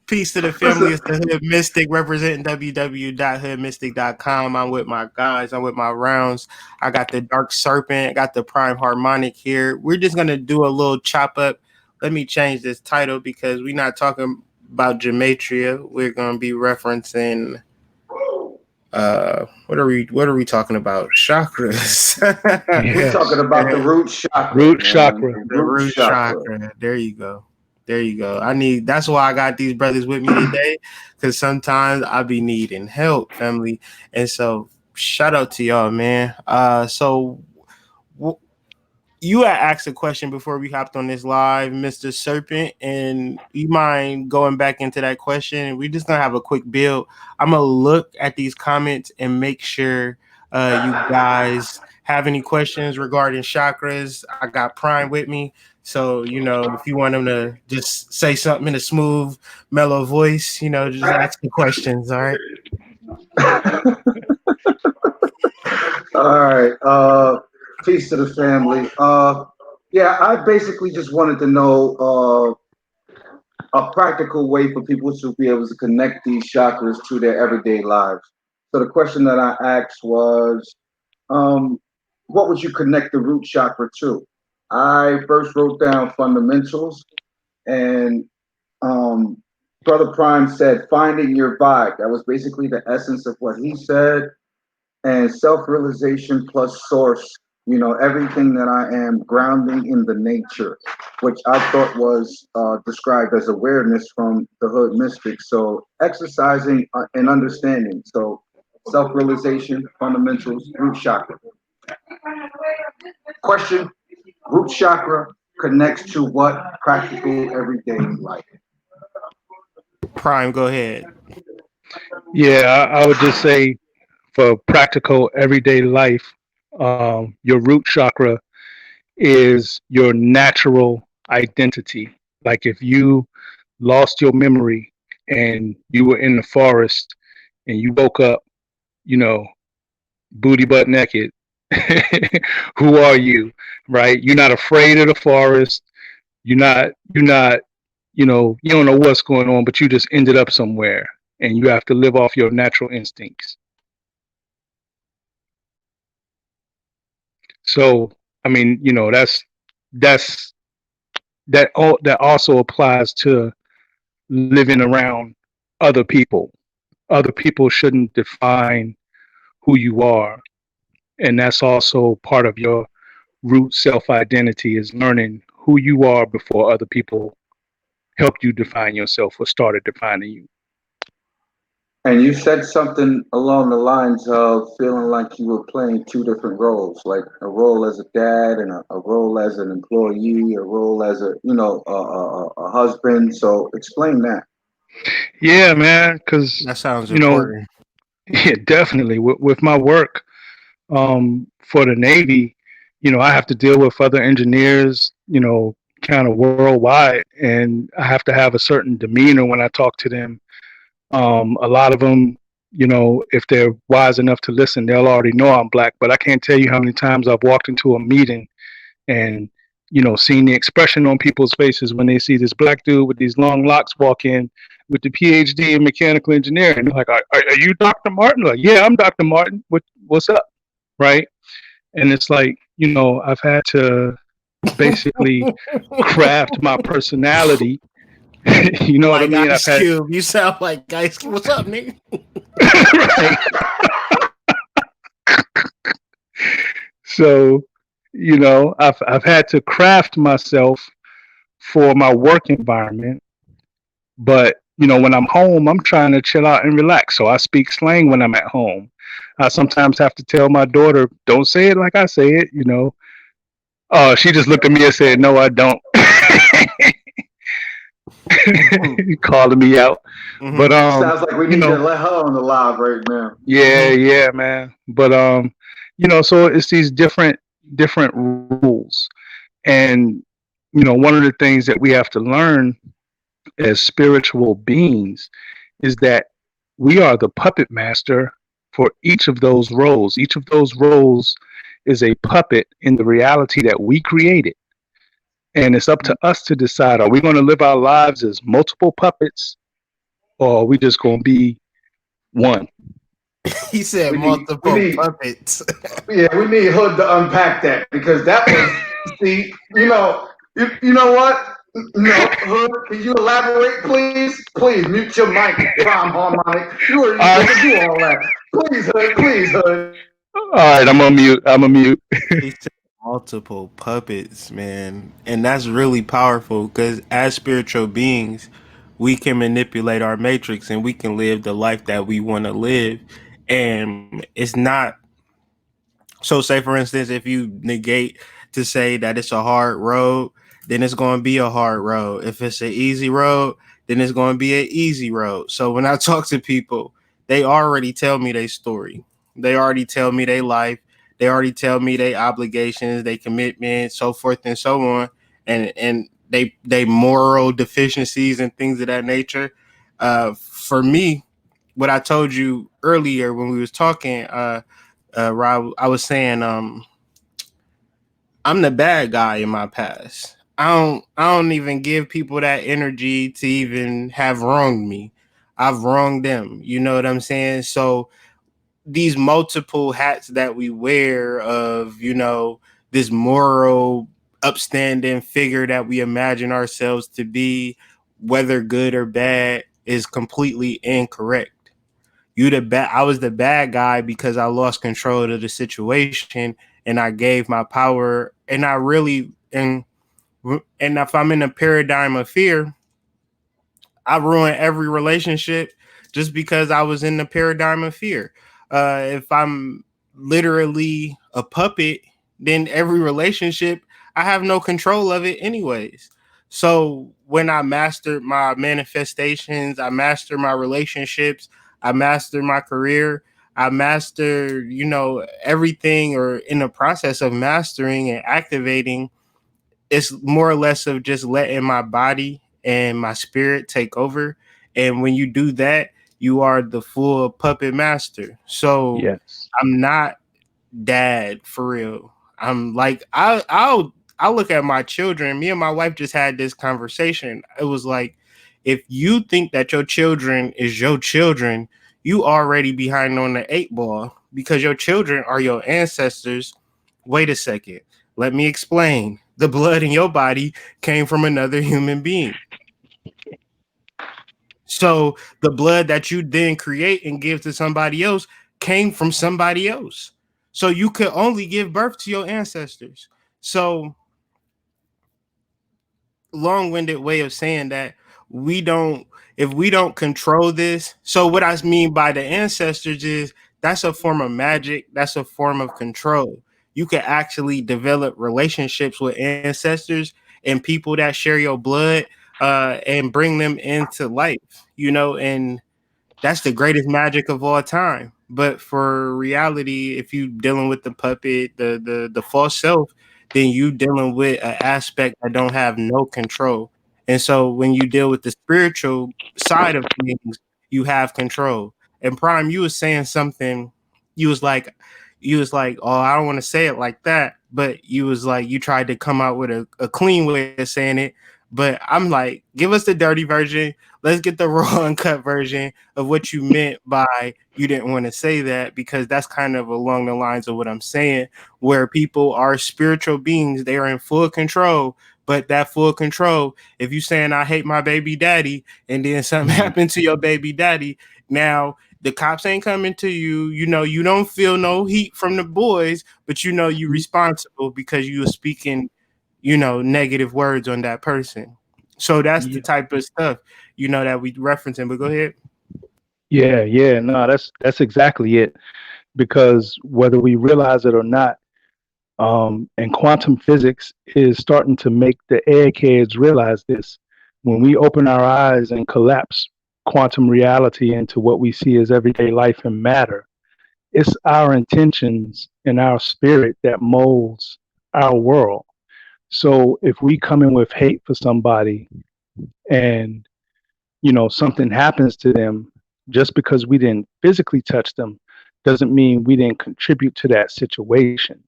Peace to the family. It's the Hood Mystic representing www.hoodmystic.com. I'm with my guys. I'm with my rounds. I got the Dark Serpent. I got the Prime Harmonic here. We're just going to do a little chop up. Let me change this title because we're not talking about gematria. We're going to be referencing what are we talking about? Chakras. We're talking about the root chakra. Root chakra. The root chakra. There you go. That's why I got these brothers with me today, because sometimes I be needing help, family. And so shout out to y'all, man. You had asked a question before we hopped on this live, Mr. Serpent, and you mind going back into that question? We're just gonna have a quick build. I'm gonna look at these comments and make sure you guys have any questions regarding chakras. I got Prime with me. So, if you want them to just say something in a smooth, mellow voice, just ask the questions, all right? All right. Peace to the family. I basically just wanted to know a practical way for people to be able to connect these chakras to their everyday lives. So the question that I asked was, what would you connect the root chakra to? I first wrote down fundamentals, and Brother Prime said finding your vibe. That was basically the essence of what he said. And self-realization plus source, everything that I am, grounding in the nature, which I thought was described as awareness from the Hood Mystic. So exercising and understanding. So self-realization, fundamentals, root chakra. Question: root chakra connects to what practical everyday life? Prime, go ahead. Yeah, I would just say for practical everyday life, your root chakra is your natural identity. Like if you lost your memory and you were in the forest and you woke up, booty butt naked, who are you? Right? You're not afraid of the forest. You're not, you don't know what's going on, but you just ended up somewhere and you have to live off your natural instincts. So, I mean, that also applies to living around other people. Other people shouldn't define who you are. And that's also part of your root self-identity, is learning who you are before other people helped you define yourself or started defining you. And you said something along the lines of feeling like you were playing two different roles, like a role as a dad and a role as an employee, a role as a husband. So explain that. Yeah, man, because that sounds important. Yeah, definitely. With my work for the Navy, I have to deal with other engineers, kind of worldwide, and I have to have a certain demeanor when I talk to them. A lot of them, if they're wise enough to listen, they'll already know I'm black, but I can't tell you how many times I've walked into a meeting and, seen the expression on people's faces when they see this black dude with these long locks walk in with the PhD in mechanical engineering. They're like, are you Dr. Martin? Like, yeah, I'm Dr. Martin. What's up? Right. And it's like, I've had to basically craft my personality. You know like what I mean? Ice Cube. You sound like Ice Cube. What's up, nigga? Right. So, I've had to craft myself for my work environment. But, when I'm home, I'm trying to chill out and relax. So I speak slang when I'm at home. I sometimes have to tell my daughter, don't say it like I say it, she just looked at me and said, no, I don't. Calling me out. Mm-hmm. But sounds like we need to let her on the live right now. Yeah, man. But so it's these different rules. And one of the things that we have to learn as spiritual beings is that we are the puppet master for each of those roles. Each of those roles is a puppet in the reality that we created. And it's up to us to decide, are we going to live our lives as multiple puppets, or are we just going to be one? He said We multiple need, puppets. yeah, we need Hood to unpack that because that was, see, you know what? No, Hood, can you elaborate, please? Please mute your mic, prime harmonic. You weren't even All supposed to right, do all that. Please, Hood, please, Hood. all right, I'm on mute. I'm on mute. He said multiple puppets, man. And that's really powerful because as spiritual beings, we can manipulate our matrix and we can live the life that we want to live. And it's not so, say for instance, if you negate to say that it's a hard road, then it's going to be a hard road. If it's an easy road, then it's going to be an easy road. So when I talk to people, they already tell me their story. They already tell me their life. They already tell me their obligations, their commitments, so forth and so on, and they moral deficiencies and things of that nature. For me, what I told you earlier when we was talking, Rob, I was saying, I'm the bad guy in my past. I don't even give people that energy to even have wronged me. I've wronged them. You know what I'm saying? So these multiple hats that we wear of, this moral upstanding figure that we imagine ourselves to be, whether good or bad, is completely incorrect. I was the bad guy because I lost control of the situation and I gave my power, and I really and if I'm in a paradigm of fear, I ruin every relationship just because I was in the paradigm of fear. If I'm literally a puppet, then every relationship, I have no control of it anyways. So when I mastered my manifestations, I mastered my relationships, I mastered my career, I mastered, everything, or in the process of mastering and activating, it's more or less of just letting my body and my spirit take over. And when you do that, you are the full puppet master. So Yes. I'm not dad for real. I'm like I'll look at my children. Me and my wife just had this conversation. It was like, if you think that your children is your children, you already behind on the eight ball because your children are your ancestors. Wait a second. Let me explain. The blood in your body came from another human being. So the blood that you then create and give to somebody else came from somebody else. So you could only give birth to your ancestors. So long-winded way of saying that we don't if we don't control this. So what I mean by the ancestors is that's a form of magic, that's a form of control. You can actually develop relationships with ancestors and people that share your blood, and bring them into life, and that's the greatest magic of all time. But for reality, if you dealing with the puppet, the false self, then you dealing with an aspect that don't have no control. And so when you deal with the spiritual side of things, you have control. And Prime, you was saying something. You was like, oh, I don't want to say it like that. But you was like, you tried to come out with a clean way of saying it. But I'm like, give us the dirty version. Let's get the raw uncut version of what you meant by you didn't want to say that, because that's kind of along the lines of what I'm saying, where people are spiritual beings, they are in full control. But that full control, if you saying I hate my baby daddy and then something happened to your baby daddy, now the cops ain't coming to you, you don't feel no heat from the boys, but you responsible because you were speaking, negative words on that person. So that's the Yeah. type of stuff, that we referencing. But go ahead. Yeah. No, that's exactly it. Because whether we realize it or not, and quantum physics is starting to make the eggheads realize this. When we open our eyes and collapse quantum reality into what we see as everyday life and matter, it's our intentions and our spirit that molds our world. So if we come in with hate for somebody and something happens to them, just because we didn't physically touch them doesn't mean we didn't contribute to that situation.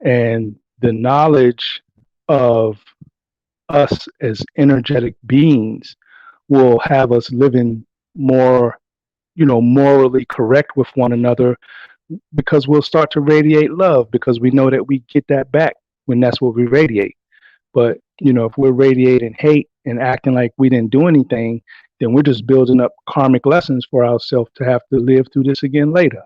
And the knowledge of us as energetic beings will have us living more, morally correct with one another, because we'll start to radiate love, because we know that we get that back when that's what we radiate. But, if we're radiating hate and acting like we didn't do anything, then we're just building up karmic lessons for ourselves to have to live through this again later.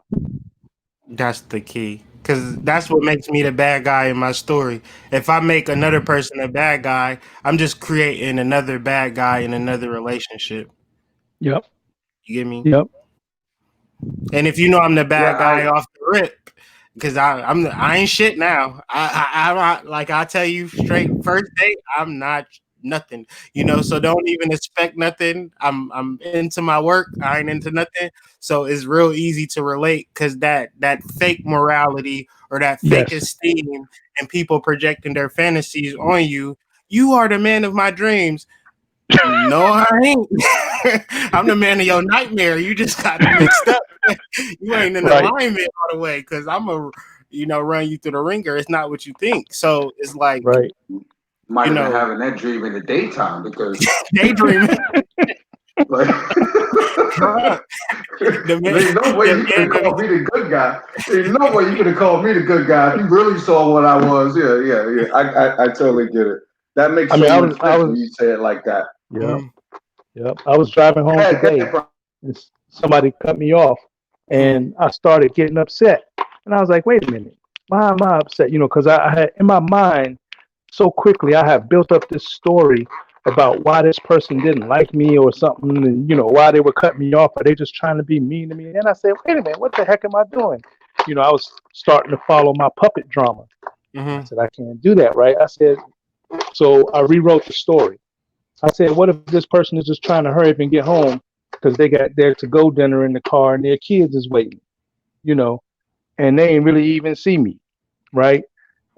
That's the key. Because that's what makes me the bad guy in my story. If I make another person a bad guy, I'm just creating another bad guy in another relationship. Yep. You get me? Yep. And if you know I'm the Yeah, bad guy off the rip, because I ain't shit now. I'm not, like I tell you straight, first date, I'm not nothing. So don't even expect nothing. I'm into my work. I ain't into nothing. So it's real easy to relate, because that fake morality or that fake Yes. esteem and people projecting their fantasies on you. You are the man of my dreams. No, I ain't. I'm the man of your nightmare. You just got it mixed up. You ain't in Right. alignment all the way, because I'm a run you through the ringer. It's not what you think. So it's like, Right. Might have been having that dream in the daytime because daydreaming. like, there's no way you could have called me the good guy. There's no way you could have called me the good guy. If you really saw what I was. Yeah. I totally get it. That makes so much sense when you say it like that. Yeah. Yep. I was driving home today, and somebody cut me off, and I started getting upset. And I was like, wait a minute, why am I upset? Because I had in my mind so quickly, I have built up this story about why this person didn't like me or something, and why they were cutting me off. Are they just trying to be mean to me? And I said, wait a minute, what the heck am I doing? I was starting to follow my puppet drama. I said, I can't do that, right? I said, so I rewrote the story. I said, what if this person is just trying to hurry up and get home because they got their to-go dinner in the car and their kids is waiting, and they ain't really even see me, right?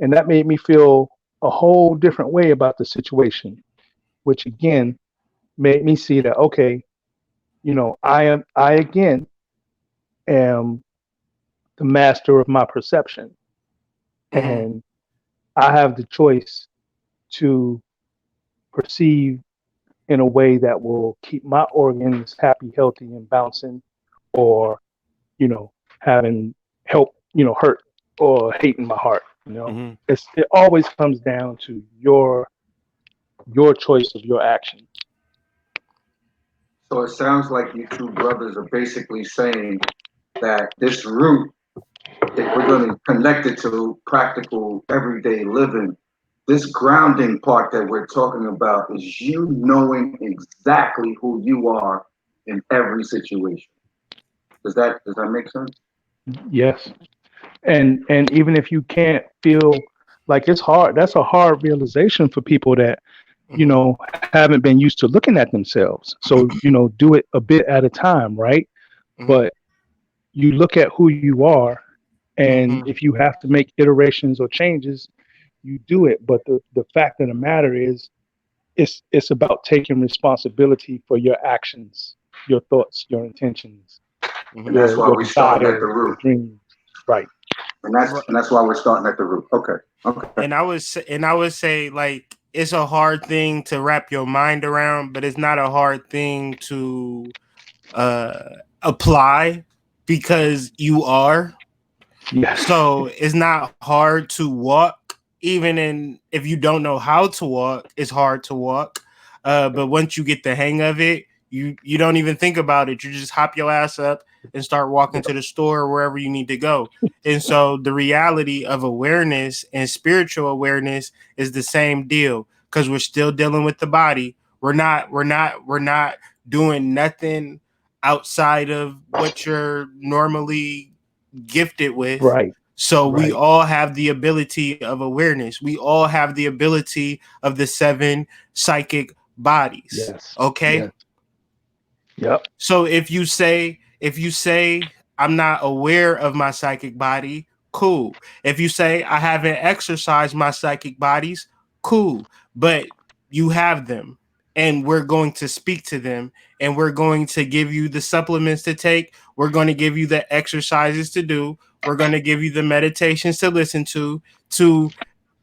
And that made me feel a whole different way about the situation, which again made me see that, okay, I again am the master of my perception, and I have the choice to perceive in a way that will keep my organs happy, healthy, and bouncing, or having help, hurt or hate in my heart. It always comes down to your choice of your action. So it sounds like you two brothers are basically saying that this root, if we're going to connect it to practical everyday living, this grounding part that we're talking about is you knowing exactly who you are in every situation. Does that make sense? Yes. And even if you can't feel like it's hard, that's a hard realization for people that haven't been used to looking at themselves. So do it a bit at a time, right? But you look at who you are, and if you have to make iterations or changes, you do it. But the fact of the matter is, it's about taking responsibility for your actions, your thoughts, your intentions, and that's why we're starting at the root. Your dreams, right? And that's why we're starting at the root. Okay. And I would say, like, it's a hard thing to wrap your mind around, but it's not a hard thing to apply, because you are. Yes. So it's not hard to walk, even if you don't know how to walk. It's hard to walk, but once you get the hang of it, you don't even think about it. You just hop your ass up and start walking to the store or wherever you need to go. And so the reality of awareness and spiritual awareness is the same deal, because we're still dealing with the body. We're not doing nothing outside of what you're normally gifted with. Right. So we all have the ability of awareness. We all have the ability of the 7 psychic bodies. Yes. Okay. Yes. Yep. So if you say I'm not aware of my psychic body, cool. If you say I haven't exercised my psychic bodies, cool. But you have them, and we're going to speak to them, and we're going to give you the supplements to take. We're going to give you the exercises to do. We're going to give you the meditations to listen to.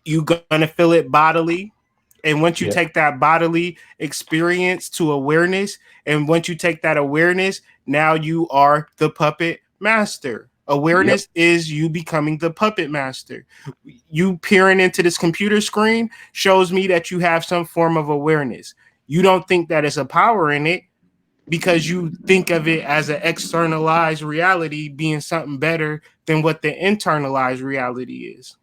You're going to feel it bodily. And once you take that bodily experience to awareness, and once you take that awareness, now you are the puppet master. Awareness is you becoming the puppet master. You peering into this computer screen shows me that you have some form of awareness. You don't think that it's a power in it because you think of it as an externalized reality being something better than what the internalized reality is.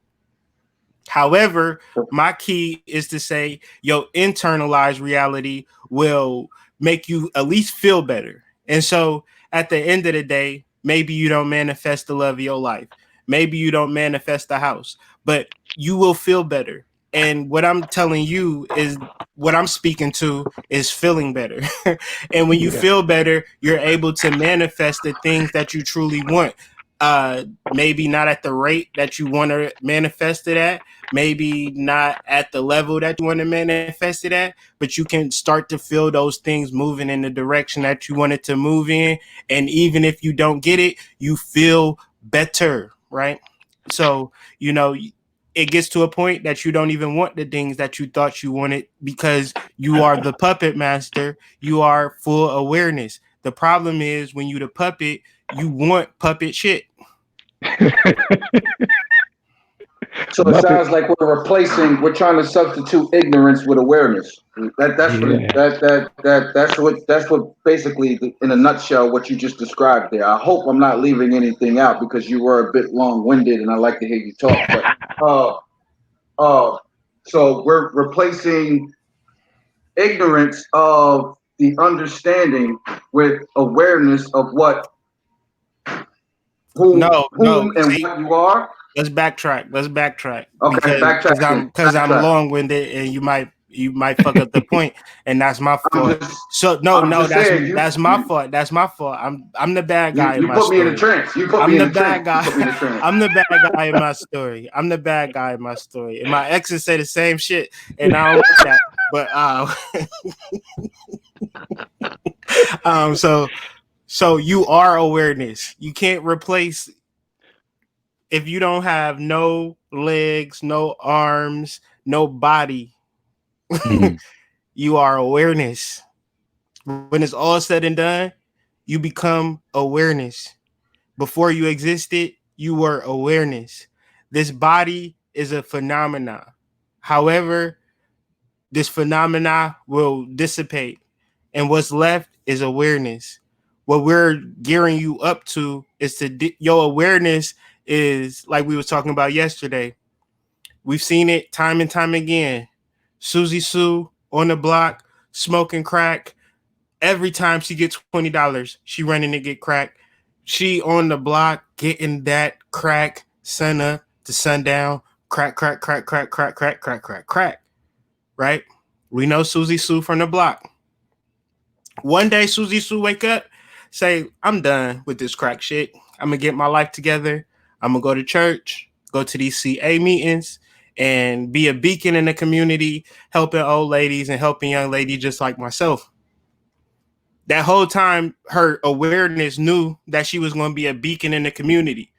However, my key is to say your internalized reality will make you at least feel better. And so at the end of the day, maybe you don't manifest the love of your life. Maybe you don't manifest the house, but you will feel better. And what I'm telling you is what I'm speaking to is feeling better. And when you feel better, you're able to manifest the things that you truly want. Maybe not at the rate that you want to manifest it at, maybe not at the level that you want to manifest it at, but you can start to feel those things moving in the direction that you want it to move in. And even if you don't get it, you feel better, right? So, it gets to a point that you don't even want the things that you thought you wanted because you are the puppet master. You are full awareness. The problem is when you the puppet, you want puppet shit. So it sounds like we're trying to substitute ignorance with awareness. That's what basically, in a nutshell, what you just described there. I hope I'm not leaving anything out because you were a bit long-winded, and I like to hear you talk. But so we're replacing ignorance of the understanding with awareness of whom and See, what you are. Let's backtrack. Okay, because I'm long-winded and you might fuck up the point, and that's my fault. That's my fault. That's my fault. I'm the bad guy in my story. You put me in a trance. I'm the bad guy. I'm the bad guy in my story. And my exes say the same shit, and I don't like that. But so you are awareness. You can't replace. If you don't have no legs, no arms, no body, you are awareness. When it's all said and done, you become awareness. Before you existed, you were awareness. This body is a phenomena. However, this phenomena will dissipate, and what's left is awareness. What we're gearing you up to is your awareness is like we were talking about yesterday. We've seen it time and time again. Susie Sue on the block smoking crack. Every time she gets $20, she running to get crack. She on the block getting that crack sun up to sundown. Crack, crack, crack, crack, crack, crack, crack, crack, crack. Right? We know Susie Sue from the block. One day Susie Sue wake up, say, I'm done with this crack shit. I'm going to get my life together. I'm going to go to church, go to these CA meetings, and be a beacon in the community, helping old ladies and helping young ladies just like myself. That whole time, her awareness knew that she was going to be a beacon in the community.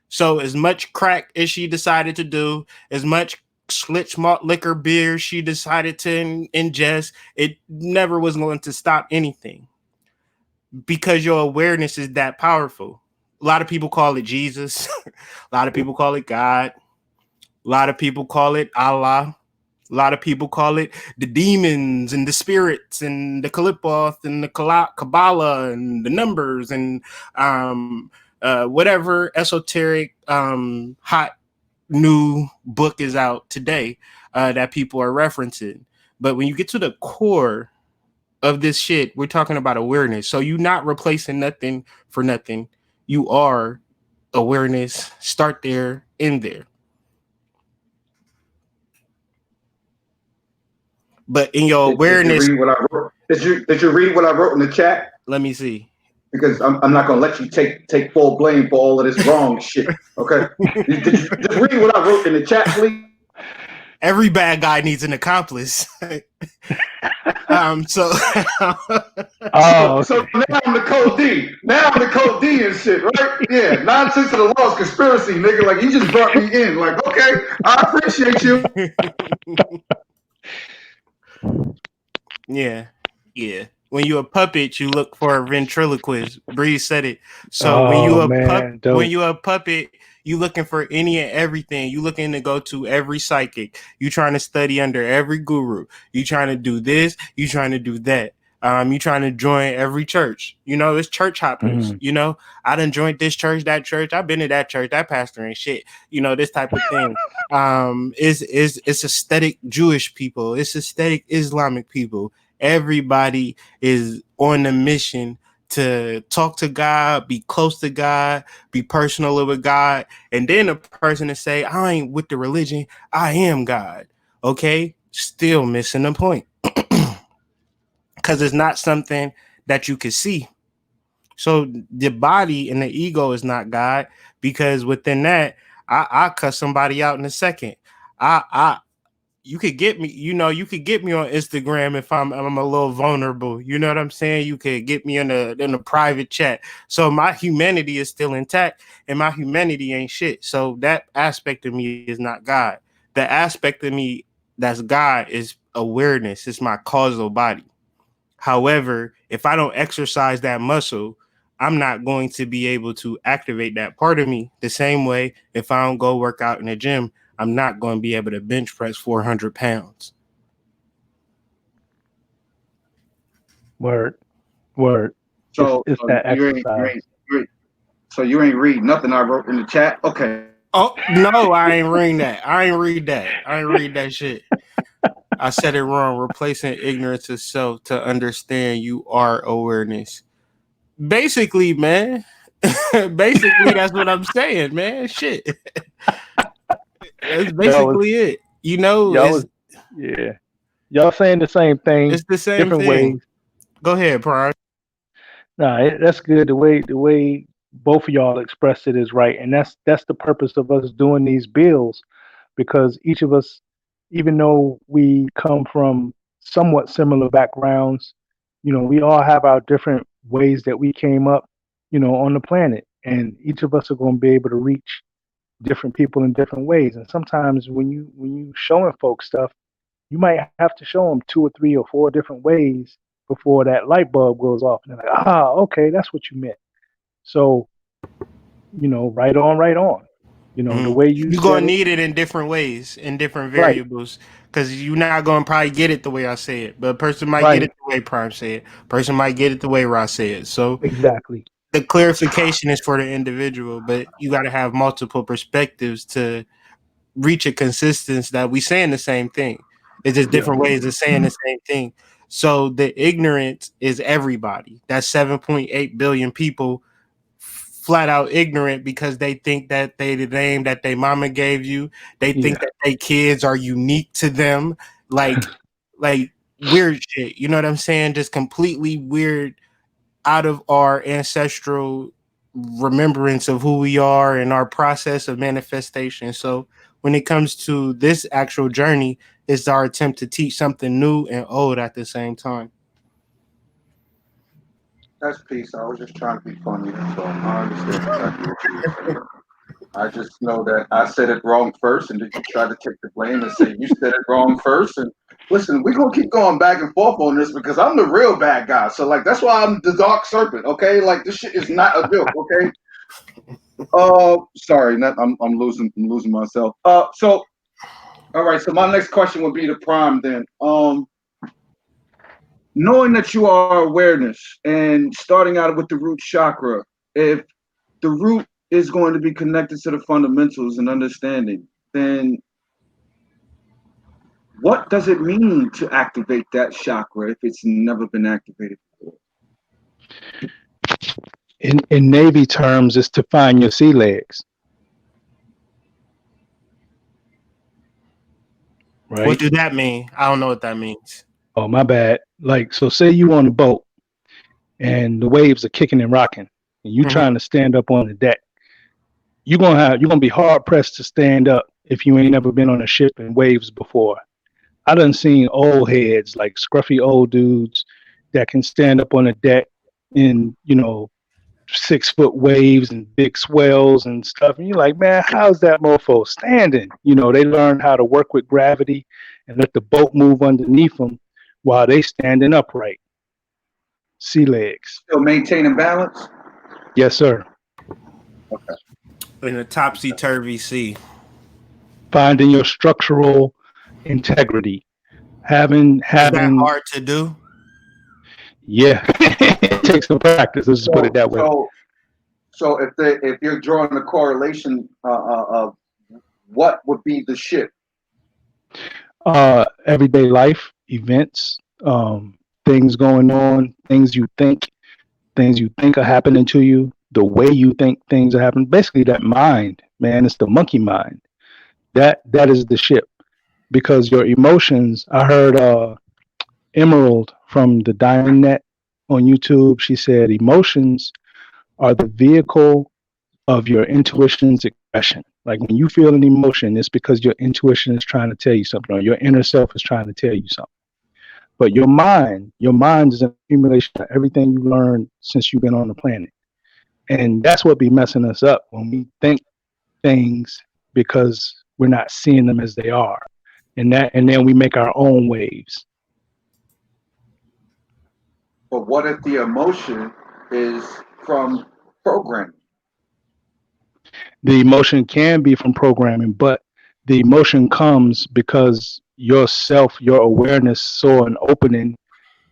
So as much crack as she decided to do, as much schlitz malt liquor beer she decided to ingest, it never was going to stop anything. Because your awareness is that powerful. A lot of people call it Jesus. A lot of people call it God. A lot of people call it Allah. A lot of people call it the demons and the spirits and the Kalipoth and the Kabbalah and the numbers and whatever esoteric hot new book is out today that people are referencing. But when you get to the core of this shit, we're talking about awareness. So you're not replacing nothing for nothing. You are awareness. Start there, end there. But in your awareness, did you read what I wrote in the chat? Let me see. Because I'm not gonna let you take full blame for all of this wrong shit. Okay, did you just read what I wrote in the chat, please? Every bad guy needs an accomplice. So now I'm the code D. Now I'm the code D and shit, right? Yeah, nonsense of the law is conspiracy, nigga. Like, you just brought me in. Like, okay, I appreciate you. Yeah. Yeah. When you a puppet, you look for a ventriloquist. Bree said it. So Oh man, when dope. you a puppet, you looking for any and everything. You looking to go to every psychic. You trying to study under every guru. You trying to do this. You trying to do that. You trying to join every church. You know, it's church hoppers. Mm. You know, I done joined this church, that church. I've been to that church, that pastor ain't shit. You know, this type of thing. Is it's aesthetic Jewish people. It's aesthetic Islamic people. Everybody is on a mission to talk to God, be close to God, be personal with God, and then a person to say, I ain't with the religion, I am God. Okay? Still missing the point. Because it's not something that you can see. So the body and the ego is not God, because within that, I cut somebody out in a second. I you could get me, you could get me on Instagram if I'm a little vulnerable. You know what I'm saying? You could get me in a private chat. So my humanity is still intact, and my humanity ain't shit. So that aspect of me is not God. The aspect of me that's God is awareness. It's my causal body. However, if I don't exercise that muscle, I'm not going to be able to activate that part of me the same way. If I don't go work out in the gym, I'm not going to be able to bench press 400 pounds. Word, word. So, It's so that you ain't, you exercise. ain't, you ain't, so you ain't read nothing I wrote in the chat. Okay. Oh, no, I ain't read that. I ain't read that. I ain't read that shit. I said it wrong. Replacing ignorance of self to understand you are awareness. Basically, man. Basically, that's what I'm saying, man. Shit. That's Y'all was, basically it. You know, y'all was, yeah. Y'all saying the same thing, it's the same different ways. thing. Go ahead, Prime. Nah, that's good. The way both of y'all expressed it is right, and that's the purpose of us doing these bills, because each of us, even though we come from somewhat similar backgrounds, we all have our different ways that we came up, on the planet, and each of us are going to be able to reach different people in different ways. And sometimes when you showing folks stuff, you might have to show them two or three or four different ways before that light bulb goes off. And they're like, okay, that's what you meant. So, right on, right on. The Mm-hmm. way you You're gonna said it, need it in different ways, in different right, variables, because you're not gonna probably get it the way I say it. But a person might get right, it the way Prime said it. Person might get it the way Ross said it. So exactly. the clarification is for the individual, but you got to have multiple perspectives to reach a consistency that we saying the same thing. It's just Yeah, different ways of saying the same thing. So the ignorance is everybody. That's 7.8 billion people flat out ignorant because they think that the name that their mama gave you, they think yeah, that they kids are unique to them, like like weird shit. You know what I'm saying? Just completely weird, out of our ancestral remembrance of who we are and our process of manifestation. So when it comes to this actual journey, it's our attempt to teach something new and old at the same time. That's peace. I was just trying to be funny. That's all. I understand exactly what you were saying. I just know that I said it wrong first, and then you tried to take the blame and say you said it wrong first. And listen, we're gonna keep going back and forth on this because I'm the real bad guy. So like that's why I'm the dark serpent. Okay, like this shit is not a joke. Okay. Sorry, not, I'm losing myself. So all right. So my next question would be to Prime then. Knowing that you are awareness and starting out with the root chakra, if the root is going to be connected to the fundamentals and understanding, then what does it mean to activate that chakra if it's never been activated before? in Navy terms, it's to find your sea legs, What right? do that mean? I don't know what that means. Oh, my bad. Like, so say you on a boat and the waves are kicking and rocking, and you Mm-hmm. trying to stand up on the deck. You're gonna be hard pressed to stand up if you ain't ever been on a ship in waves before. I done seen old heads, like scruffy old dudes that can stand up on a deck in 6 foot waves and big swells and stuff. And you're like, man, how's that mofo standing? They learned how to work with gravity and let the boat move underneath them. while they standing upright. Sea legs. Still maintaining balance. Yes, sir. Okay. In a topsy-turvy sea. Finding your structural integrity. Having Is that hard to do? Yeah. It takes some practice. Let's just put it that way. So if you're drawing a correlation of what would be the shift? Everyday life, events, things going on, things you think are happening to you, the way you think things are happening. Basically, that mind, man, it's the monkey mind. That is the ship, because your emotions. I heard Emerald from the Diamond Net on YouTube. She said emotions are the vehicle of your intuition's expression. Like when you feel an emotion, it's because your intuition is trying to tell you something, or your inner self is trying to tell you something. But your mind is an accumulation of everything you learned since you've been on the planet. And that's what be messing us up when we think things because we're not seeing them as they are. And then we make our own waves. But what if the emotion is from programming? The emotion can be from programming, but the emotion comes because yourself, your awareness saw an opening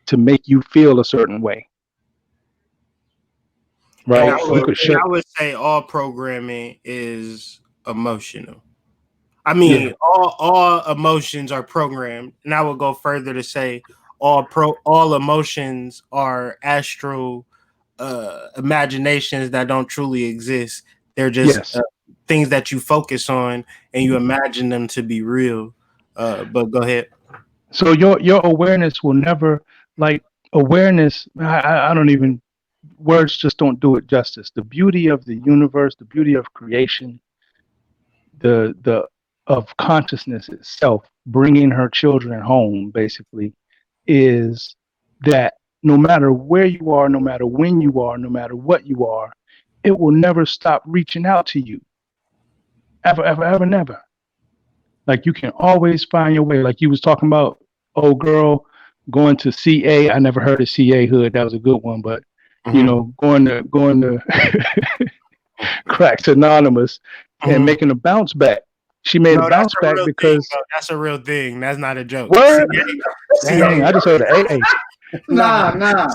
to make you feel a certain way. Right? I would say all programming is emotional. I mean, all emotions are programmed, and I would go further to say all emotions are astral imaginations that don't truly exist. They're just things that you focus on and you imagine them to be real. But go ahead. So your awareness will never, like, awareness. I don't even, words just don't do it justice. The beauty of the universe, the beauty of creation, the of consciousness itself, bringing her children home, basically, is that no matter where you are, no matter when you are, no matter what you are, it will never stop reaching out to you. Ever, ever, ever, never. Like you can always find your way. Like you was talking about, old girl going to CA. I never heard of CA Hood. That was a good one, but you know, going to Cracks Anonymous and making a bounce back. She made a bounce back because that's a real thing. That's not a joke. Word? Dang, I just heard an AA. Nah. CANA.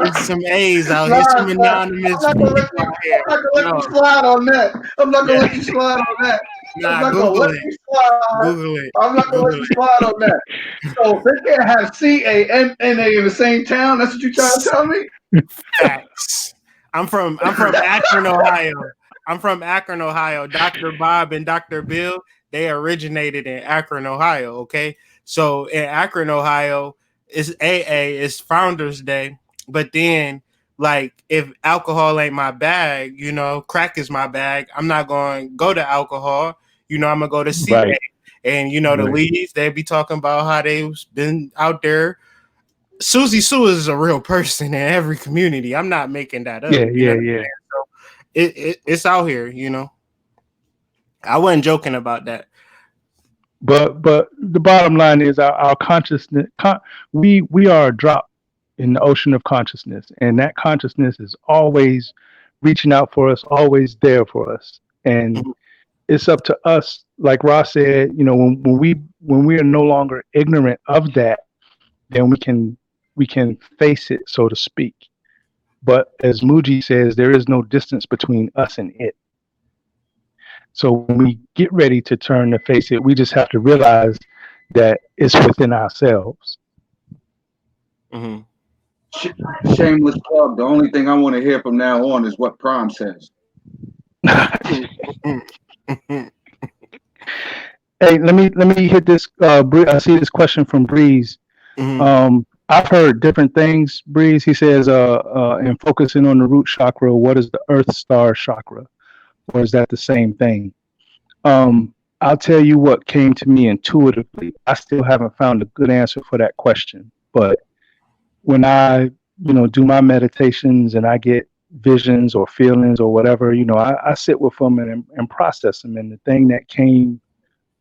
It's some A's out here. Some anonymous. I'm not gonna let you slide on that. I'm not gonna let you slide on that. Nah, Google it. Google it. I'm not gonna let you slide on that. So they can't have CANA in the same town. That's what you trying to tell me? Facts. I'm from Akron, Ohio. Dr. Bob and Dr. Bill, they originated in Akron, Ohio. Okay, so in Akron, Ohio, it's AA, it's Founders Day, but then like if alcohol ain't my bag, you know, crack is my bag. I'm not going to go to alcohol. You know, I'm gonna go to CA, right. And you know the leads. They be talking about how they've been out there. Susie Sue is a real person in every community. I'm not making that up. Yeah. So it's out here, you know. I wasn't joking about that. But the bottom line is our consciousness. We are a drop in the ocean of consciousness, and that consciousness is always reaching out for us, always there for us, and it's up to us. Like Ross said, you know, when we are no longer ignorant of that, then we can face it, so to speak. But as Muji says, there is no distance between us and it. So when we get ready to turn to face it, we just have to realize that it's within ourselves. Shameless plug. The only thing I want to hear from now on is what Prime says. Hey, let me hit this. I see this question from Breeze. I've heard different things. Breeze, he says, in focusing on the root chakra, what is the Earth Star chakra? Or is that the same thing? I'll tell you what came to me intuitively. I still haven't found a good answer for that question. But when I, do my meditations and I get visions or feelings or whatever, I sit with them and process them. And the thing that came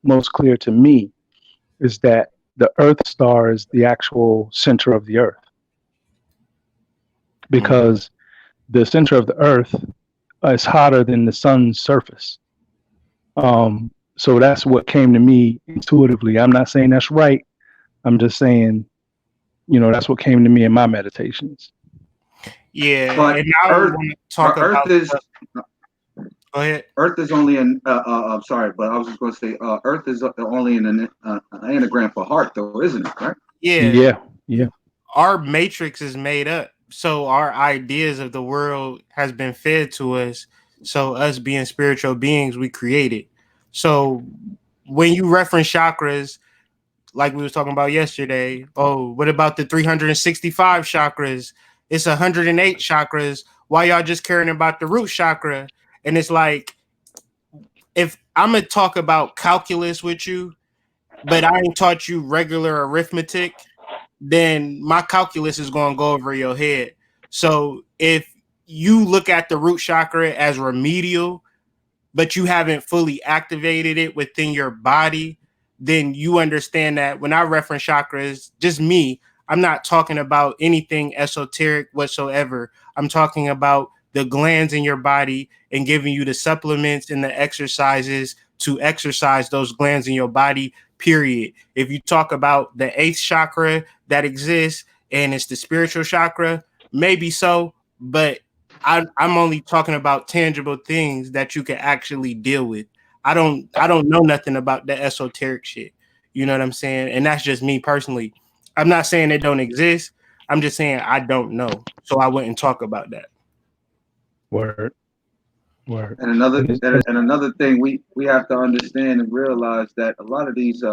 most clear to me is that the Earth star is the actual center of the Earth, because the center of the Earth is hotter than the sun's surface. So that's what came to me intuitively. I'm not saying that's right. I'm just saying, that's what came to me in my meditations. Yeah, But and now I Earth, want to talk but Earth about. is Go ahead. Earth is only an. I'm sorry, but I was just going to say, Earth is only an anagram for heart, though, isn't it? Right? Yeah, Yeah, yeah. our matrix is made up, so our ideas of the world has been fed to us. So us being spiritual beings, we create it. So when you reference chakras, like we was talking about yesterday, oh, what about the 365 chakras? It's 108 chakras. Why y'all just caring about the root chakra? And it's like, if I'm gonna talk about calculus with you, but I ain't taught you regular arithmetic, then my calculus is going to go over your head. So if you look at the root chakra as remedial, but you haven't fully activated it within your body, then you understand that when I reference chakras, just me, I'm not talking about anything esoteric whatsoever. I'm talking about the glands in your body and giving you the supplements and the exercises to exercise those glands in your body, period. If you talk about the eighth chakra that exists and it's the spiritual chakra, maybe so, but I'm only talking about tangible things that you can actually deal with. I don't know nothing about the esoteric shit. You know what I'm saying? And that's just me personally. I'm not saying it don't exist. I'm just saying I don't know. So I wouldn't talk about that. Word, word. And another And and another thing we have to understand and realize that a lot of these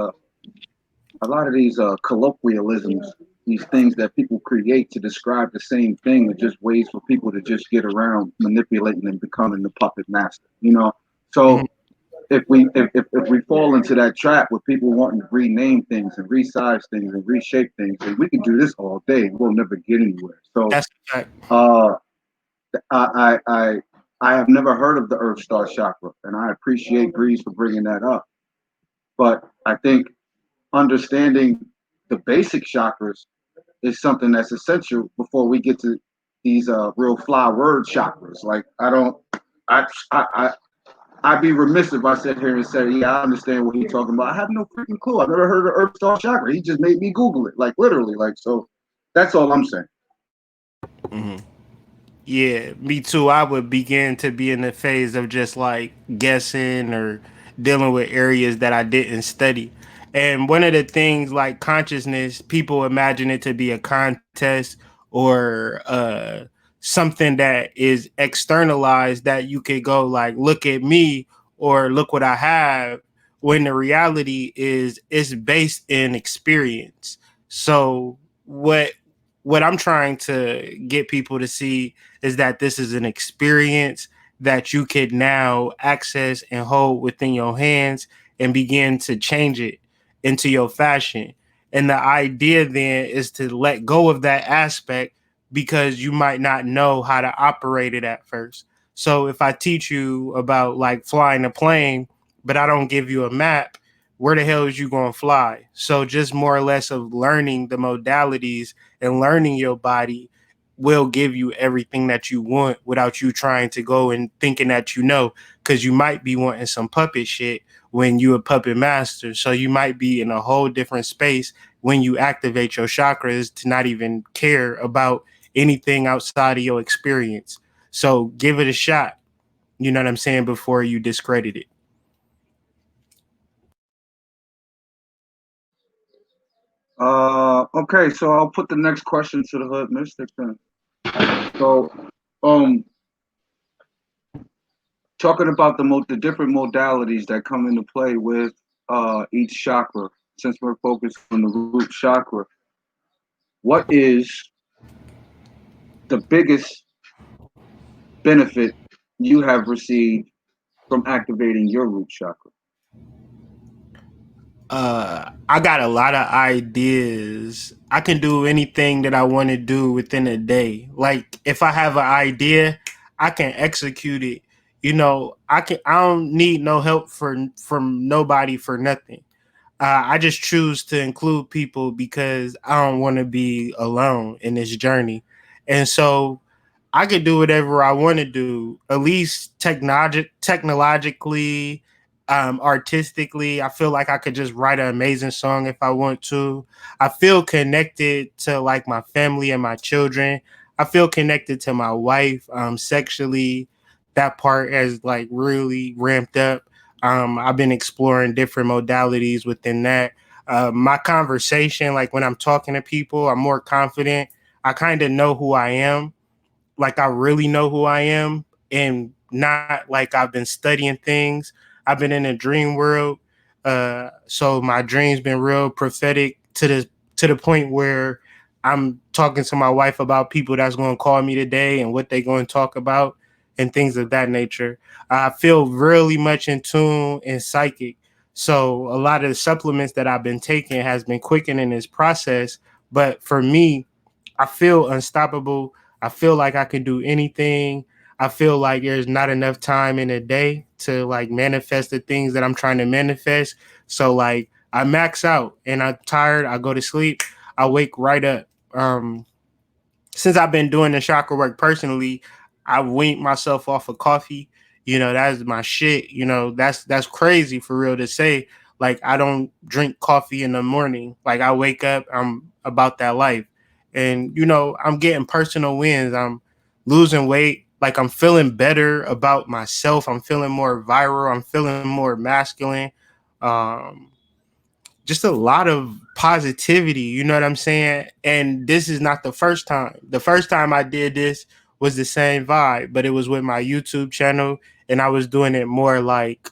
colloquialisms, these things that people create to describe the same thing, are just ways for people to just get around manipulating and becoming the puppet master. Mhm. So if we fall into that trap with people wanting to rename things and resize things and reshape things, and we can do this all day, we'll never get anywhere. So That's a fact. uh, I have never heard of the Earth Star Chakra, and I appreciate Breeze for bringing that up. But I think understanding the basic chakras is something that's essential before we get to these real fly word chakras. Like I I'd be remiss if I sat here and said, yeah, I understand what he's talking about. I have no freaking clue. I've never heard of Earth Star Chakra. He just made me Google it, like literally. Like, so that's all I'm saying. Mhm. Yeah, me too. I would begin to be in the phase of just like guessing or dealing with areas that I didn't study. And one of the things like consciousness, people imagine it to be a contest or something that is externalized that you could go like, look at me or look what I have. When the reality is it's based in experience. So what I'm trying to get people to see is that this is an experience that you could now access and hold within your hands and begin to change it into your fashion. And the idea then is to let go of that aspect because you might not know how to operate it at first. So if I teach you about like flying a plane, but I don't give you a map, where the hell is you going to fly? So just more or less of learning the modalities and learning your body will give you everything that you want without you trying to go and thinking that you know, because you might be wanting some puppet shit when you a puppet master. So you might be in a whole different space when you activate your chakras to not even care about anything outside of your experience. So give it a shot. You know what I'm saying? Before you discredit it. Okay, so I'll put the next question to the Hood Mystic then. So, um, talking about the different modalities that come into play with each chakra, since we're focused on the root chakra, what is the biggest benefit you have received from activating your root chakra? I got a lot of ideas. I can do anything that I want to do within a day. Like if I have an idea, I can execute it I don't need no help from nobody for nothing. I just choose to include people because I don't want to be alone in this journey. And so I could do whatever I want to do, at least technologically, artistically. I feel like I could just write an amazing song if I want to. I feel connected to like my family and my children. I feel connected to my wife, sexually. That part has like really ramped up. I've been exploring different modalities within that. My conversation, like when I'm talking to people, I'm more confident. I kind of know who I am, like I really know who I am, and not like I've been studying things. I've been in a dream world. So my dreams been real prophetic to the point where I'm talking to my wife about people that's going to call me today and what they're going to talk about and things of that nature. I feel really much in tune and psychic. So a lot of the supplements that I've been taking has been quickening this process. But for me, I feel unstoppable. I feel like I can do anything. I feel like there's not enough time in a day to like manifest the things that I'm trying to manifest. So like I max out and I'm tired. I go to sleep. I wake right up. Since I've been doing the chakra work personally, I weaned myself off of coffee. That's my shit. That's crazy for real to say. Like I don't drink coffee in the morning. Like I wake up, I'm about that life. And I'm getting personal wins. I'm losing weight. Like I'm feeling better about myself. I'm feeling more viral. I'm feeling more masculine. Um, just a lot of positivity, you know what I'm saying? And this is not the first time. The first time I did this was the same vibe, but it was with my YouTube channel and I was doing it more like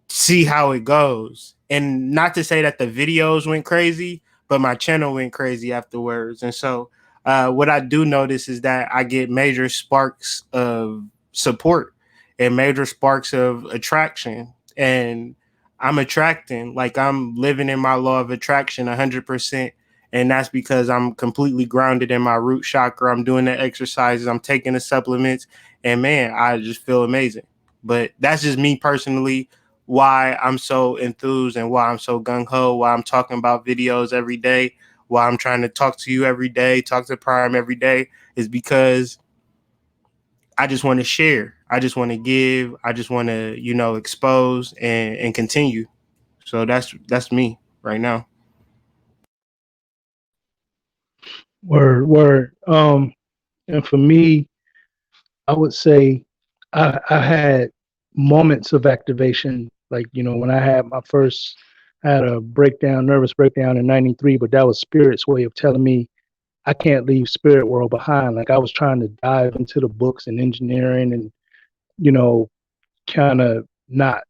see how it goes. And not to say that the videos went crazy, but my channel went crazy afterwards. And so what I do notice is that I get major sparks of support and major sparks of attraction. And I'm attracting, like I'm living in my law of attraction 100%. And that's because I'm completely grounded in my root chakra. I'm doing the exercises, I'm taking the supplements, and man, I just feel amazing. But that's just me personally, why I'm so enthused and why I'm so gung ho, why I'm talking about videos every day, why I'm trying to talk to you every day, talk to Prime every day, is because I just want to share. I just want to give. I just want to, expose and continue. So that's me right now. Word. And for me, I would say I had moments of activation, like, when I had a nervous breakdown in 93, but that was spirit's way of telling me I can't leave spirit world behind. Like I was trying to dive into the books and engineering and, you know, kind of not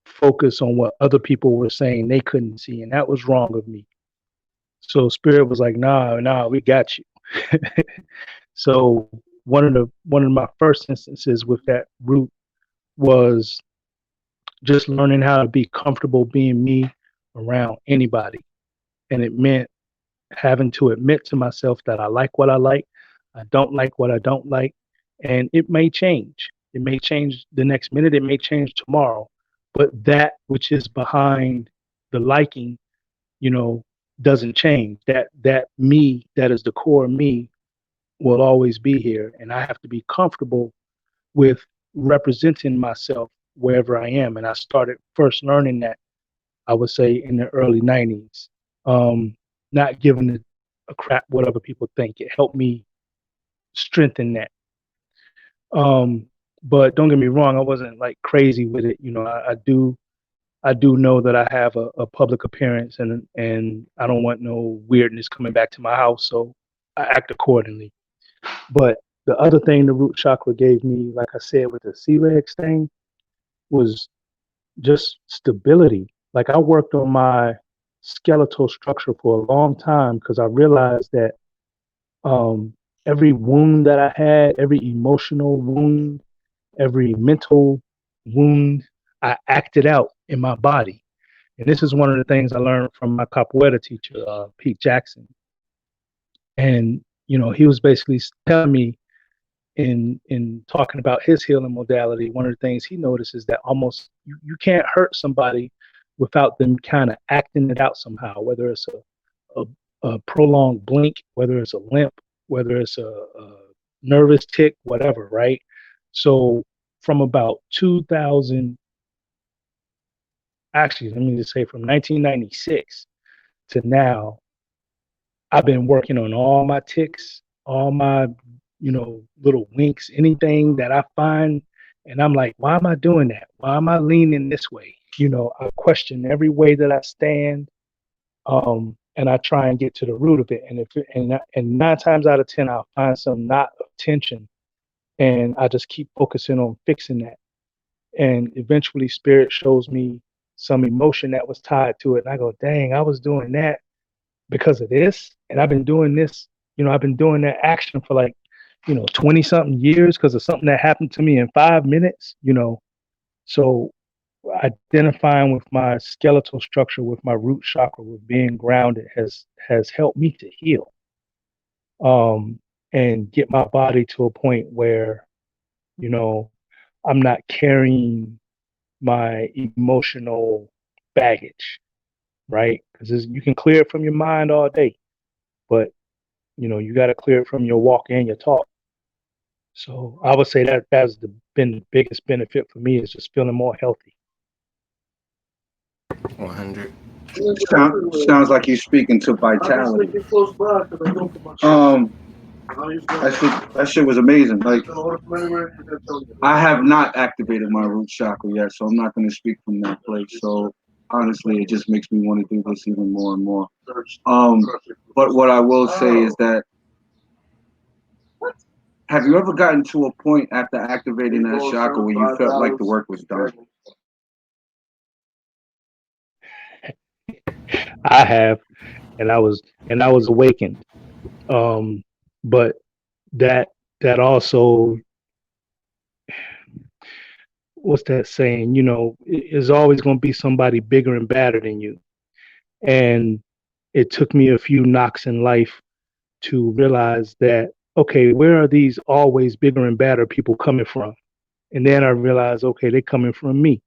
focus on what other people were saying they couldn't see. And that was wrong of me. So spirit was like, nah, we got you. So one of my first instances with that root was just learning how to be comfortable being me around anybody. And it meant having to admit to myself that I like what I don't like what I don't like, and it may change. It may change the next minute, it may change tomorrow, but that which is behind the liking, you know, doesn't change. That me, that is the core me, will always be here, and I have to be comfortable with representing myself wherever I am. And I started first learning that, I would say, in the early 90s. Not giving a crap what other people think. It helped me strengthen that. But don't get me wrong, I wasn't like crazy with it. I do know that I have a public appearance, and I don't want no weirdness coming back to my house, so I act accordingly. But the other thing the root chakra gave me, like I said, with the sea legs thing, was just stability. Like I worked on my skeletal structure for a long time because I realized that um, every wound that I had, every emotional wound, every mental wound, I acted out in my body. And this is one of the things I learned from my capoeira teacher, Pete Jackson. And, he was basically telling me, in talking about his healing modality, one of the things he noticed is that almost you can't hurt somebody without them kind of acting it out somehow, whether it's a, a prolonged blink, whether it's a limp, whether it's a nervous tick, whatever, right? So from about 2000, actually, let me just say from 1996 to now, I've been working on all my ticks, all my, little winks, anything that I find. And I'm like, why am I doing that? Why am I leaning this way? I question every way that I stand. And I try and get to the root of it. And 9 times out of 10, I'll find some knot of tension. And I just keep focusing on fixing that. And eventually spirit shows me some emotion that was tied to it. And I go, dang, I was doing that because of this. And I've been doing this, I've been doing that action for like, 20 something years because of something that happened to me in 5 minutes, So identifying with my skeletal structure, with my root chakra, with being grounded has helped me to heal. And get my body to a point where, I'm not carrying my emotional baggage, right? Because you can clear it from your mind all day, but you got to clear it from your walk and your talk. So I would say that that's been the biggest benefit for me, is just feeling more healthy. 100. Sounds like you're speaking to vitality. That shit was amazing. Like, I have not activated my root chakra yet, so I'm not going to speak from that place. So honestly, it just makes me want to do this even more and more. But what I will say is that, have you ever gotten to a point after activating that chakra where you felt like the work was done? I have, and I was awakened. But that also, what's that saying? Is always going to be somebody bigger and badder than you. And it took me a few knocks in life to realize that, okay, where are these always bigger and badder people coming from? And then I realized, okay, they're coming from me,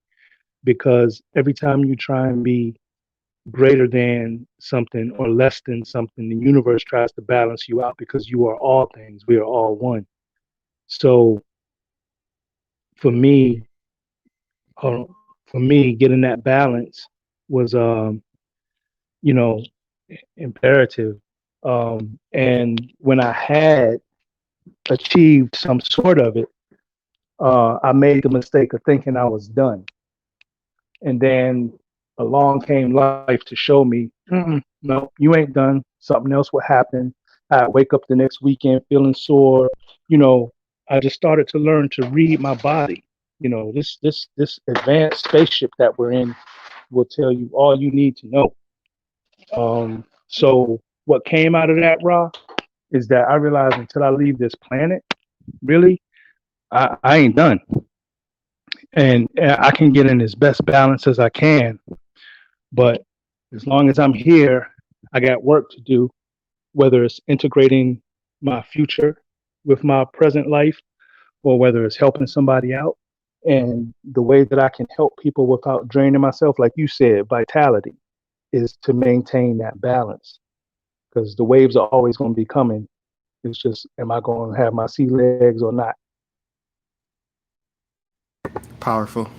because every time you try and be greater than something or less than something, the universe tries to balance you out, because you are all things. We are all one. So for me, getting that balance was, imperative. And when I had achieved some sort of it, I made the mistake of thinking I was done. And then along came life to show me, no, you ain't done. Something else would happen. I wake up the next weekend feeling sore. I just started to learn to read my body. This advanced spaceship that we're in will tell you all you need to know. So what came out of that, Ra, is that I realized until I leave this planet, really, I ain't done. And I can get in as best balance as I can. But as long as I'm here, I got work to do, whether it's integrating my future with my present life, or whether it's helping somebody out. And the way that I can help people without draining myself, like you said, vitality, is to maintain that balance. Because the waves are always going to be coming. It's just, am I going to have my sea legs or not? Powerful.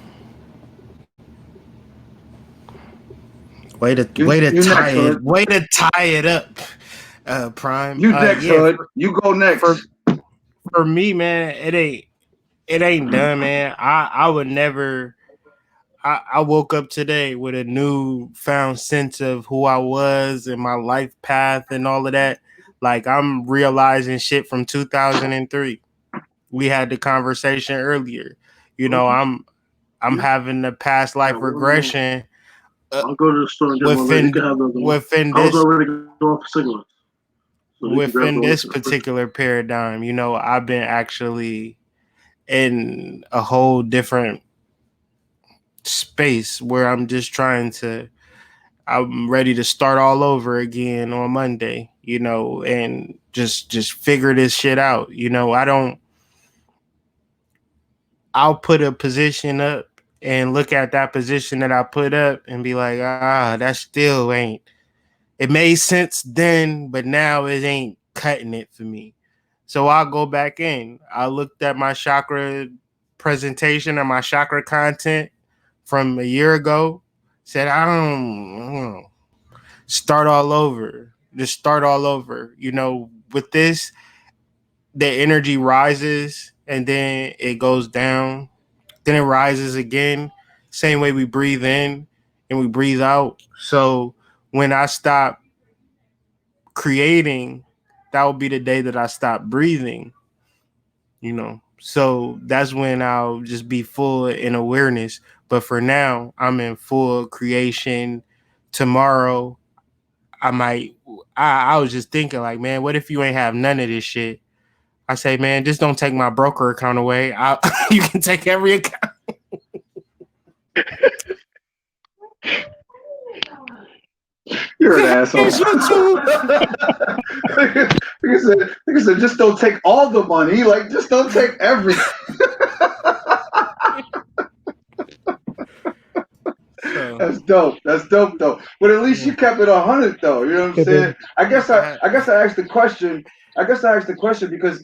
Way to tie it up, Prime. You next, Hood. You go next. For me, man, it ain't done, man. I would never. I woke up today with a new found sense of who I was and my life path and all of that. Like, I'm realizing shit from 2003. We had the conversation earlier. I'm having the past life regression. I'll go to the store and get within I was this already going for cigarettes. So within this particular paradigm, I've been actually in a whole different space where I'm ready to start all over again on Monday, and just figure this shit out. I'll put a position up and look at that position that I put up and be like, that still ain't. It made sense then, but now it ain't cutting it for me. So I'll go back in. I looked at my chakra presentation or my chakra content from a year ago. Said, I don't know. Start all over. Just start all over. With this, the energy rises and then it goes down. Then it rises again. Same way we breathe in and we breathe out. So when I stop creating, that will be the day that I stop breathing. So that's when I'll just be full in awareness. But for now, I'm in full creation. Tomorrow, I was just thinking like, man, what if you ain't have none of this shit? I say, man, just don't take my broker account away. You can take every account. You're an asshole. Nigga said, just don't take all the money. Like, just don't take everything. That's dope. That's dope, though. But at least you kept it 100, though. You know what I'm saying? I guess I asked the question. Because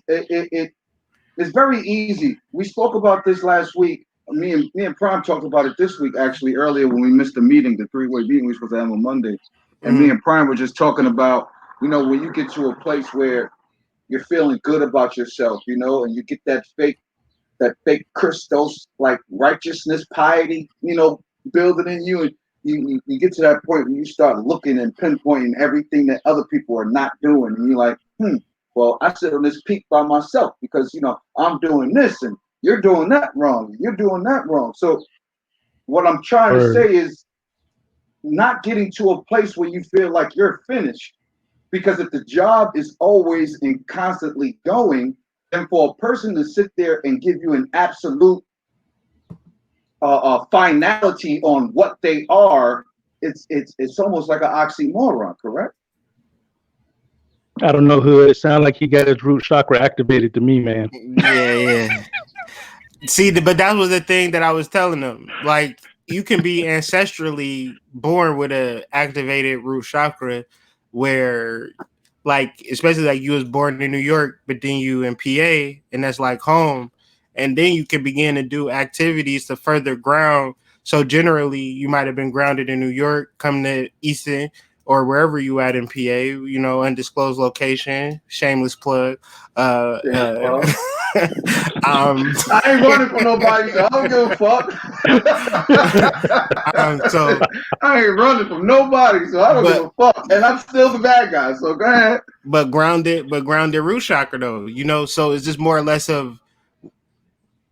it's very easy. We spoke about this last week. Me and Prime talked about it this week, actually, earlier when we missed the meeting, the 3-way meeting we were supposed to have on Monday. And me and Prime were just talking about, when you get to a place where you're feeling good about yourself, and you get that fake Christos, like righteousness, piety, building in you. And you get to that point where you start looking and pinpointing everything that other people are not doing. And you're like, well, I sit on this peak by myself because, I'm doing this and you're doing that wrong. You're doing that wrong. So what I'm trying to say is not getting to a place where you feel like you're finished. Because if the job is always and constantly going, and for a person to sit there and give you an absolute finality on what they are, it's almost like an oxymoron, correct? I don't know who it sounds like. He got his root chakra activated to me, man. Yeah. See, but that was the thing that I was telling them. Like, you can be ancestrally born with a activated root chakra, where, like, especially like you was born in New York, but then you in PA, and that's like home, and then you can begin to do activities to further ground. So generally, you might have been grounded in New York, come to Easton or wherever you at in PA, undisclosed location, shameless plug. I ain't running from nobody, so I don't give a fuck. So I ain't running from nobody, so I don't give a fuck. And I'm still the bad guy, so go ahead. But grounded root chakra though, so it's just more or less of,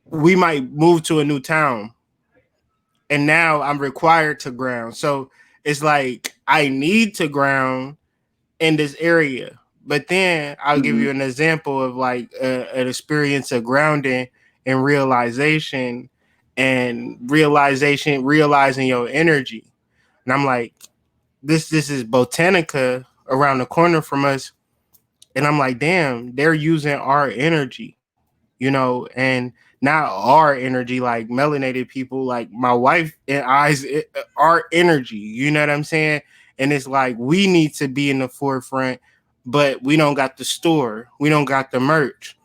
we might move to a new town and now I'm required to ground. So it's like I need to ground in this area. But then I'll give you an example of like an experience of grounding and realizing realizing your energy. And I'm like, this is Botanica around the corner from us. And I'm like, damn, they're using our energy, and not our energy, like melanated people, like my wife and I's, our energy, you know what I'm saying? And it's like, we need to be in the forefront, but we don't got the store. We don't got the merch.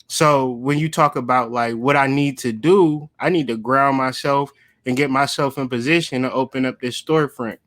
So when you talk about like what I need to do, I need to ground myself and get myself in position to open up this storefront.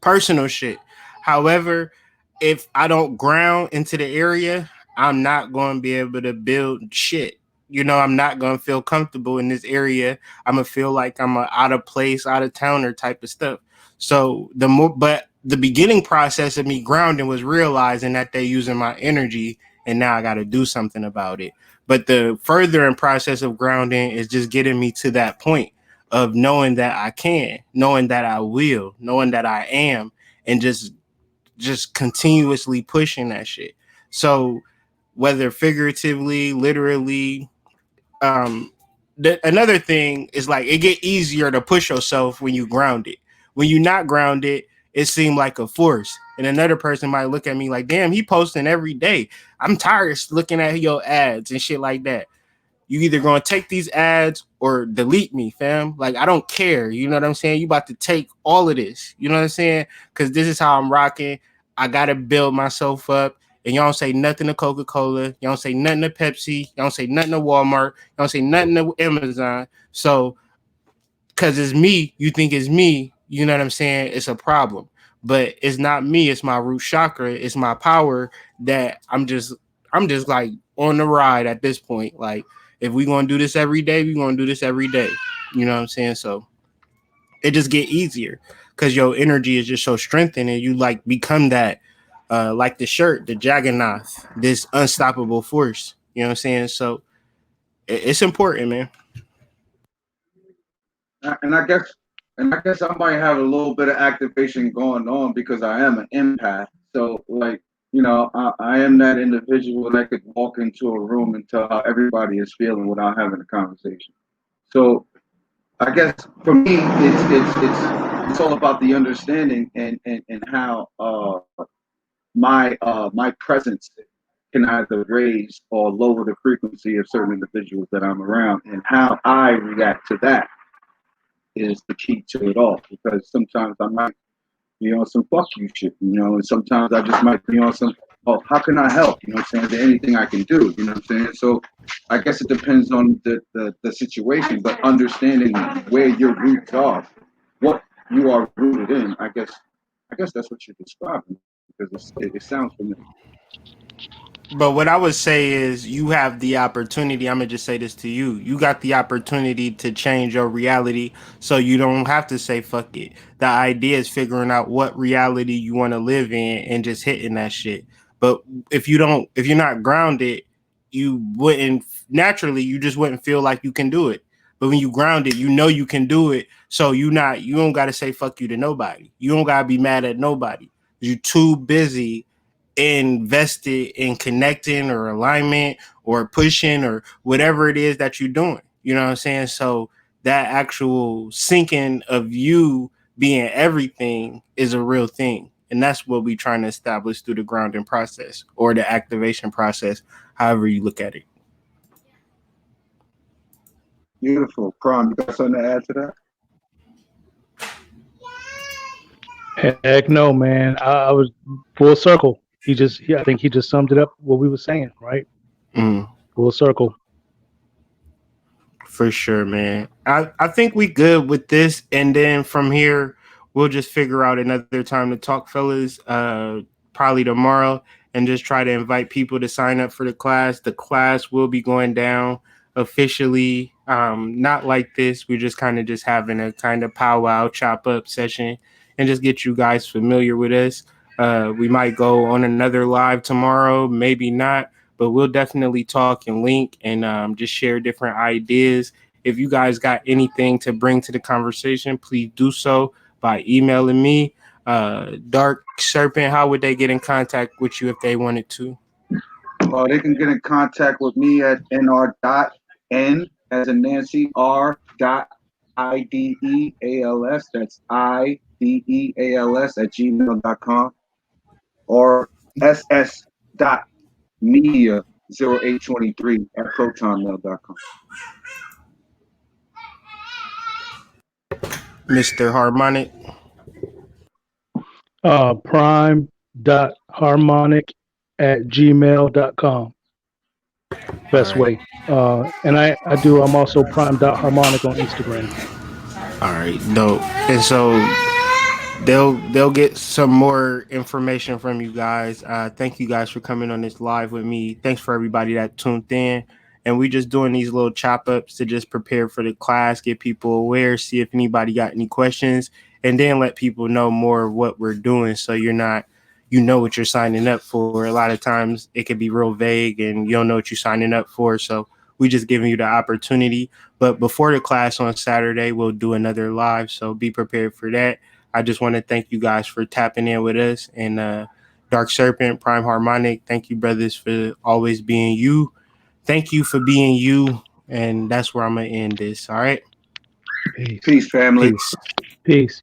Personal shit. However, if I don't ground into the area, I'm not going to be able to build shit. I'm not going to feel comfortable in this area. I'm going to feel like I'm a out of place, out of towner type of stuff. So but the beginning process of me grounding was realizing that they're using my energy and now I got to do something about it. But the furthering process of grounding is just getting me to that point of knowing that I can, knowing that I will, knowing that I am, and just continuously pushing that shit. So whether figuratively, literally, another thing is like it get easier to push yourself when you grounded. When you're not grounded, it seemed like a force. And another person might look at me like, damn, he posting every day. I'm tired of looking at your ads and shit like that. You either gonna take these ads or delete me, fam. Like, I don't care. You know what I'm saying? You about to take all of this. You know what I'm saying? Because this is how I'm rocking. I gotta build myself up. And y'all don't say nothing to Coca-Cola. Y'all don't say nothing to Pepsi. Y'all don't say nothing to Walmart. Y'all don't say nothing to Amazon. So, because it's me, you think it's me. You know what I'm saying? It's a problem. But it's not me. It's my root chakra. It's my power that I'm just like on the ride at this point. Like, if we gonna do this every day, we gonna do this every day. You know what I'm saying? So it just get easier because your energy is just so strengthened, and you like become that, like the shirt, the Jaggernaut, this unstoppable force. You know what I'm saying? So it's important, man. And I guess I might have a little bit of activation going on because I am an empath. So like, I am that individual that could walk into a room and tell how everybody is feeling without having a conversation. So I guess for me, it's all about the understanding and how my presence can either raise or lower the frequency of certain individuals that I'm around, and how I react to that is the key to it all. Because sometimes I might be on some fuck you shit, and sometimes I just might be on some, oh, how can I help? You know what I'm saying? Is there anything I can do? You know what I'm saying? So I guess it depends on the situation, but understanding where your roots are, what you are rooted in, I guess that's what you're describing, because it sounds familiar. But what I would say is you have the opportunity. I'm going to just say this to you. You got the opportunity to change your reality so you don't have to say fuck it. The idea is figuring out what reality you want to live in and just hitting that shit. But if you're not grounded, you wouldn't naturally, you just wouldn't feel like you can do it. But when you grounded, you know you can do it. So you don't got to say fuck you to nobody. You don't got to be mad at nobody. You're too busy invested in connecting or alignment or pushing or whatever it is that you're doing. You know what I'm saying? So that actual sinking of you being everything is a real thing. And that's what we're trying to establish through the grounding process or the activation process, however you look at it. Beautiful. Prime, you got something to add to that? Heck no, man. I was full circle. I think he just summed it up what we were saying, right? Full circle. For sure, man. I think we good with this, and then from here we'll just figure out another time to talk, fellas. Probably tomorrow, and just try to invite people to sign up for the class. The class will be going down officially. Not like this. We're just having a kind of powwow chop up session, and just get you guys familiar with us. We might go on another live tomorrow, maybe not. But we'll definitely talk and link and just share different ideas. If you guys got anything to bring to the conversation, please do so by emailing me. Dark Serpent, how would they get in contact with you if they wanted to? They can get in contact with me at nr.n as in Nancy r.ideals. That's ideals at gmail.com, or ss.media0823 at protonmail.com. Mr. Harmonic. Prime.harmonic@gmail.com. Best way. And I'm also prime.harmonic on Instagram. All right, dope. And so they'll get some more information from you guys. Thank you guys for coming on this live with me. Thanks for everybody that tuned in. And we just doing these little chop ups to just prepare for the class, get people aware, see if anybody got any questions, and then let people know more of what we're doing. So you know what you're signing up for. A lot of times it can be real vague and you don't know what you're signing up for. So we just giving you the opportunity. But before the class on Saturday, we'll do another live. So be prepared for that. I just want to thank you guys for tapping in with us. And Dark Serpent, Prime Harmonic, thank you, brothers, for always being you. Thank you for being you. And that's where I'm going to end this. All right. Peace, family. Peace. Peace.